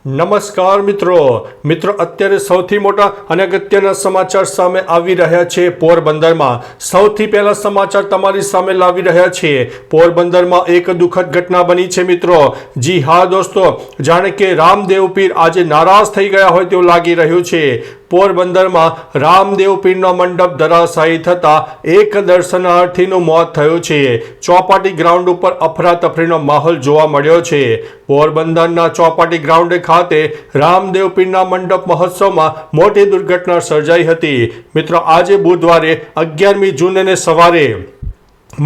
નમસ્કાર મિત્રો અત્યારે સૌથી મોટા અને અગત્યના સમાચાર સામે આવી રહ્યા છે પોરબંદરમાં। સૌથી પહેલા સમાચાર તમારી સામે લાવી રહ્યા છે। પોરબંદરમાં એક દુઃખદ ઘટના બની છે મિત્રો। જી હા દોસ્તો, જાણે કે રામદેવ પીર આજે નારાજ થઈ ગયા હોય તેવું લાગી રહ્યું છે। પોરબંદરમાં રામદેવ પીરનો મંડપ ધરાશાયી થતા એક દર્શનાર્થીનું મોત થયું છે। ચોપાટી ગ્રાઉન્ડ ઉપર અફરાતફરીનો માહોલ જોવા મળ્યો છે। પોરબંદરના ચોપાટી ગ્રાઉન્ડ ખાતે રામદેવ પીરના મંડપ મહોત્સવમાં મોટી દુર્ઘટના સર્જાઈ હતી। મિત્રો, આજે બુધવારે 11મી જૂનને સવારે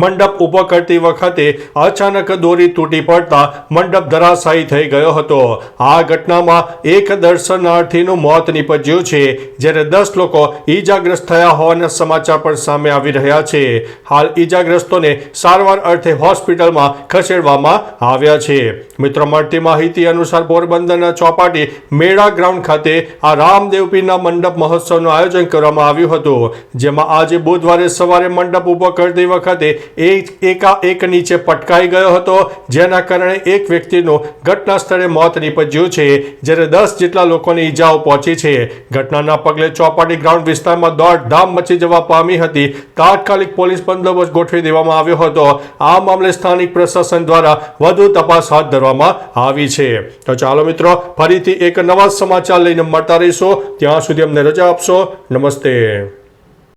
મંડપ ઊભો કરતી વખતે અચાનક દોરી તૂટી પડતા મંડપ ધરાશાયી થઈ ગયો હતો। આ ઘટનામાં એક દર્શનાર્થીનું મોત નીપજ્યું છે, જ્યારે 10 લોકો ઈજાગ્રસ્ત થયા હોવાના સમાચાર પણ સામે આવી રહ્યા છે। હાલ ઈજાગ્રસ્તોને સારવાર અર્થે હોસ્પિટલમાં ખસેડવામાં આવ્યા છે। મિત્રો, મળતી માહિતી અનુસાર પોરબંદરના ચોપાટી મેળા ગ્રાઉન્ડ ખાતે આ રામદેવ પીરના મંડપ મહોત્સવનું આયોજન કરવામાં આવ્યું હતું, જેમાં આજે બુધવારે સવારે મંડપ ઊભો કરતી વખતે એકાએક નીચે પટકાઈ ગયો હતો, જેના કારણે એક વ્યક્તિનું ઘટના સ્થળે મોત નીપજ્યું છે, જ્યારે 10 જેટલા લોકોને ઈજાઓ પહોંચી છે। ઘટનાના પગલે ચોપાટી ગ્રાઉન્ડ વિસ્તારમાં દોડધામ મચી જવા પામી હતી। તાત્કાલિક પોલીસ બંદોબસ્ત ગોઠવી દેવામાં આવ્યો હતો। આ મામલે સ્થાનિક પ્રશાસન દ્વારા વધુ તપાસ હાથ ધરવામાં આવી છે। તો ચાલો મિત્રો, ફરીથી એક નવા સમાચાર લઈને મળતા રહીશું। ત્યાં સુધી અમને રજા આપશો। નમસ્તે।